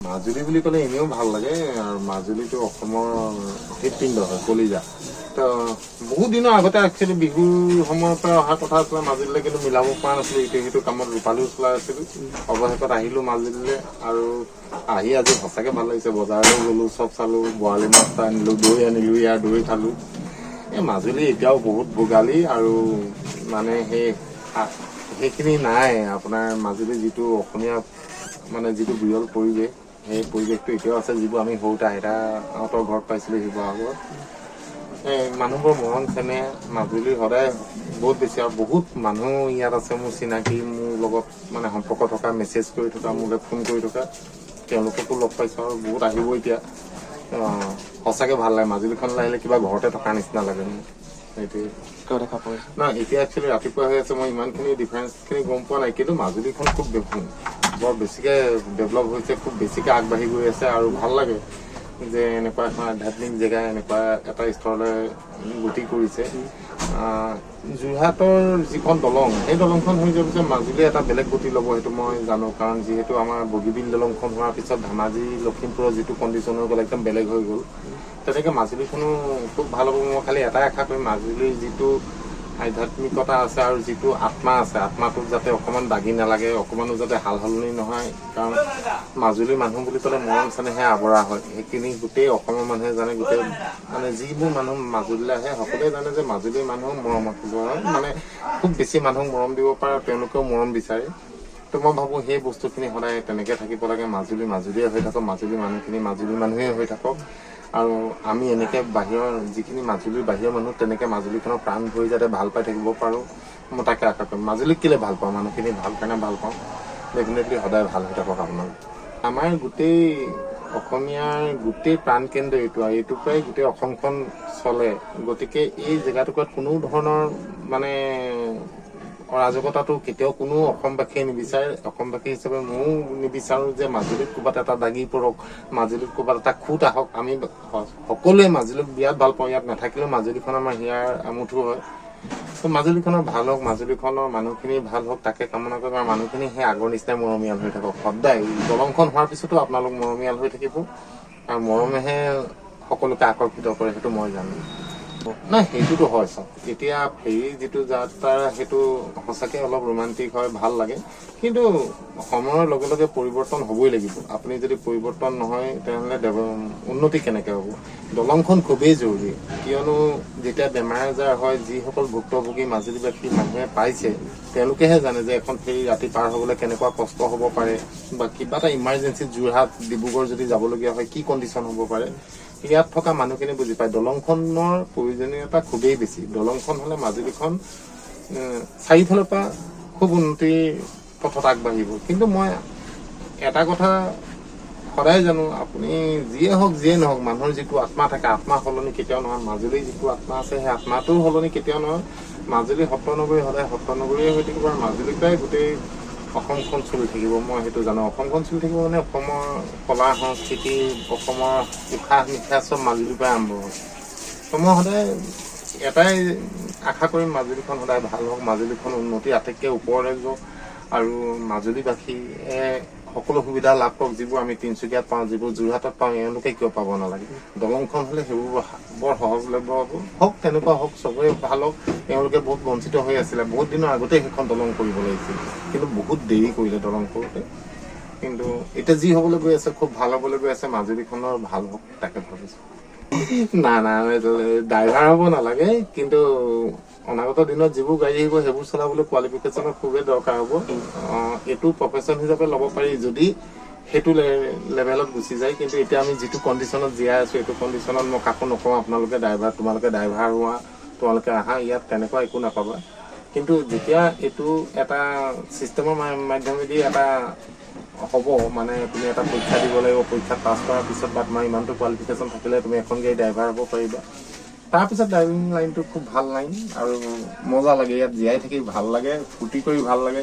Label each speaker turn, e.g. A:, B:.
A: মাজুলী বুলি ক'লে এনেও ভাল লাগে আৰু মাজুলীটো অসমৰ হৃদপিণ্ড হয় কলিজা তো বহুত দিনৰ আগতে একচুৱেলি বিহুৰ সময়ৰ পৰা অহা কথা আছিলে মাজুলীলৈ কিন্তু মিলাব পৰা নাছিলোঁ ইটো সিটো কামত ৰূপালীও চলাই আছিলোঁ অৱশেষত আহিলোঁ মাজুলীলৈ আৰু আহি আজি সঁচাকৈ ভাল লাগিছে বজাৰলৈ গ'লোঁ চব চালোঁ বৰালি মাছ আনিলোঁ দৈ আনিলোঁ ইয়াৰ দৈ খালোঁ এই মাজুলী এতিয়াও বহুত ভোগালী আৰু মানে সেইখিনি নাই আপোনাৰ মাজুলী যিটো অসমীয়া মানে যিটো বিৰল পৰিৱেশ সেই পৰিৱেশটো এতিয়াও আছে যিবোৰ আমি সৰুতে আইতাহঁতৰ ঘৰত পাইছিলোঁ শিৱসাগৰত মানুহবোৰ মৰম চেনেহ মাজুলী সদায় বহুত বেছি আৰু বহুত মানুহ ইয়াত আছে মোৰ চিনাকি মোৰ লগত মানে সম্পৰ্ক থকা মেছেজ কৰি থকা মোলৈ ফোন কৰি থকা তেওঁলোককো লগ পাইছোঁ আৰু বহুত আহিব এতিয়া সঁচাকৈ ভাল লাগে মাজুলীখনলৈ আহিলে কিবা ঘৰতে থকা নিচিনা লাগে সেইটোৱে দেখা পাইছোঁ না এতিয়া একচুৱেলি ৰাতিপুৱা হৈ আছে মই ইমানখিনি ডিফাৰেঞ্চখিনি গম পোৱা নাই কিন্তু মাজুলীখন খুব বৰ বেছিকৈ ডেভেলপ হৈছে খুব বেছিকৈ আগবাঢ়ি গৈ আছে আৰু ভাল লাগে যে এনেকুৱা এখন আধ্যাত্মিক জেগা এনেকুৱা এটা স্তৰলৈ গতি কৰিছে যোৰহাটৰ যিখন দলং সেই দলংখন হৈ যোৱাৰ পিছত মাজুলী এটা বেলেগ গতি ল'ব সেইটো মই জানো কাৰণ যিহেতু আমাৰ বগীবিল দলংখন হোৱাৰ পিছত ধেমাজি লখিমপুৰৰ যিটো কণ্ডিশ্যন হৈ গ'ল একদম বেলেগ হৈ গ'ল তেনেকৈ মাজুলীখনো খুব ভাল হ'ব মই খালি এটাই আশা কৰিম মাজুলীৰ যিটো আধ্যাত্মিকতা আছে আৰু যিটো আত্মা আছে আত্মাটোক যাতে অকণমান দাগি নালাগে অকণমানো যাতে হাল সলনি নহয় কাৰণ মাজুলীৰ মানুহ বুলি ক'লে মৰম চেনেহে আৱৰা হয় সেইখিনি গোটেই অসমৰ মানুহে জানে গোটেই মানে যিবোৰ মানুহ মাজুলীলৈ আহে সকলোৱে জানে যে মাজুলীৰ মানুহ মৰম মানে খুব বেছি মানুহক মৰম দিব পাৰে তেওঁলোকেও মৰম বিচাৰে তো মই ভাবোঁ সেই বস্তুখিনি সদায় তেনেকৈ থাকিব লাগে মাজুলীয়ে হৈ থাকক মাজুলীৰ মানুহখিনি মাজুলীৰ মানুহেই হৈ থাকক আৰু আমি এনেকৈ বাহিৰৰ যিখিনি মাজুলীৰ বাহিৰৰ মানুহ তেনেকৈ মাজুলীখনৰ প্ৰাণ ভৰি যাতে ভাল পাই থাকিব পাৰোঁ মই তাকে আশা কৰিম মাজুলীক কেলৈ ভাল পাওঁ মানুহখিনি ভাল কাৰণে ভাল পাওঁ ডেফিনেটলি সদায় ভাল হৈ থাকক আপোনালোক আমাৰ গোটেই অসমীয়াৰ গোটেই প্ৰাণকেন্দ্ৰ এইটোৰ পৰাই গোটেই অসমখন চলে গতিকে এই জেগাটুকুৰাত কোনো ধৰণৰ মানে অৰাজকতাটো কেতিয়াও কোনো অসমবাসীয়ে নিবিচাৰে অসমবাসী হিচাপে ময়ো নিবিচাৰোঁ যে মাজুলীত ক'ৰবাত এটা দাগি পৰক মাজুলীত ক'ৰবাত এটা খুঁত আহক আমি সকলোৱে মাজুলীক বিৰাট ভাল পাওঁ ইয়াত নাথাকিলেও মাজুলীখন আমাৰ হিয়াৰ আমুঠো হয় তো মাজুলীখনৰ ভাল হওক মাজুলীখনৰ মানুহখিনি ভাল হওক তাকে কামনা কৰিব আৰু মানুহখিনি সেই আগৰ নিচিনাই মৰমীয়াল হৈ থাকক সদায় দলংখন হোৱাৰ পিছতো আপোনালোক মৰমীয়াল হৈ থাকিব আৰু মৰমেহে সকলোকে আকৰ্ষিত কৰে সেইটো মই জানো নাই সেইটোতো হয় চাওক এতিয়া ফেৰী যিটো যাত্ৰা সেইটো সঁচাকৈ অলপ ৰোমান্টিক হয় ভাল লাগে কিন্তু সময়ৰ লগে লগে পৰিৱৰ্তন হ'বই লাগিব আপুনি যদি পৰিৱৰ্তন নহয় তেনেহ'লে উন্নতি কেনেকৈ হ'ব দলংখন খুবেই জৰুৰী কিয়নো যেতিয়া বেমাৰ আজাৰ হয় যিসকল ভুক্তভোগী মাজুলীবাসী মানুহে পাইছে তেওঁলোকেহে জানে যে এখন ফেৰী ৰাতি পাৰ হ'বলৈ কেনেকুৱা কষ্ট হ'ব পাৰে বা কিবা এটা ইমাৰ্জেঞ্চি যোৰহাট ডিব্ৰুগড় যদি যাবলগীয়া হয় কি কণ্ডিশ্যন হ'ব পাৰে ইয়াত থকা মানুহখিনি বুজি পায় দলংখনৰ প্ৰয়োজনীয়তা খুবেই বেছি দলংখন হ'লে মাজুলীখন চাৰিওফালৰ পৰা খুব উন্নতিৰ পথত আগবাঢ়িব কিন্তু মই এটা কথা সদায় জানো আপুনি যিয়ে হওক যিয়ে নহওক মানুহৰ যিটো আত্মা থাকে আত্মা সলনি কেতিয়াও নহয় মাজুলীৰ যিটো আত্মা আছে সেই আত্মাটোও সলনি কেতিয়াও নহয় মাজুলী সত্ৰনগৰী সদায় সত্ৰনগৰীয়ে হৈ থাকিব আৰু মাজুলীৰ পৰাই গোটেই অসমখন চলি থাকিব মই সেইটো জানো অসমখন চলি থাকিব মানে অসমৰ কলা সংস্কৃতি অসমৰ উশাহ নিশাহ চব মাজুলীৰ পৰাই আৰম্ভ হয় তো মই সদায় এটাই আশা কৰিম মাজুলীখন সদায় ভাল হওক মাজুলীখন উন্নতি আটাইতকৈ ওপৰলৈ যাওক আৰু মাজুলীবাসীয়ে সকলো সুবিধা লাভ কৰক যিবোৰ আমি তিনিচুকীয়াত পাওঁ যিবোৰ যোৰহাটত পাওঁ এওঁলোকে কিয় পাব নালাগে দলংখন হ'লে সেইবোৰ বৰ সহজলভ্য হওক তেনেকুৱা হওক চবৰে ভাল হওক তেওঁলোকে বহুত বঞ্চিত হৈ আছিলে বহুত দিনৰ আগতেই সেইখন দলং কৰিব লাগিছিল কিন্তু বহুত দেৰি কৰিলে দলং কৰোঁতে কিন্তু এতিয়া যি হ'বলৈ গৈ আছে খুব ভাল হ'বলৈ গৈ আছে মাজুলীখনৰ ভাল হওক তাকে ভাবিছোঁ না ড্ৰাইভাৰ হ'ব নালাগে কিন্তু অনাগত দিনত যিবোৰ গাড়ী আহিব সেইবোৰ চলাবলৈ কোৱালিফিকেশ্যনৰ খুবেই দৰকাৰ হ'ব এইটো প্ৰফেশ্যন হিচাপে ল'ব পাৰি যদি সেইটো লেভেলত গুচি যায় কিন্তু এতিয়া আমি যিটো কণ্ডিশ্যনত জীয়াই আছোঁ এইটো কণ্ডিশ্যনত মই কাকো নকওঁ আপোনালোকে ড্ৰাইভাৰ তোমালোকে ড্ৰাইভাৰ হোৱা তোমালোকে আহা ইয়াত তেনেকুৱা একো নাপাবা কিন্তু যেতিয়া এইটো এটা ছিষ্টেমৰ মাধ্যমেদি এটা হ'ব মানে তুমি এটা পৰীক্ষা দিব লাগিব পৰীক্ষাত পাছ কৰাৰ পিছত বা তোমাৰ ইমানটো কোৱালিফিকেশ্যন থাকিলে তুমি এখন গাড়ী ড্ৰাইভাৰ হ'ব পাৰিবা তাৰপিছত ড্ৰাইভিং লাইনটো খুব ভাল লাইন আৰু মজা লাগে ইয়াত জীয়াই থাকি ভাল লাগে ফূৰ্তি কৰি ভাল লাগে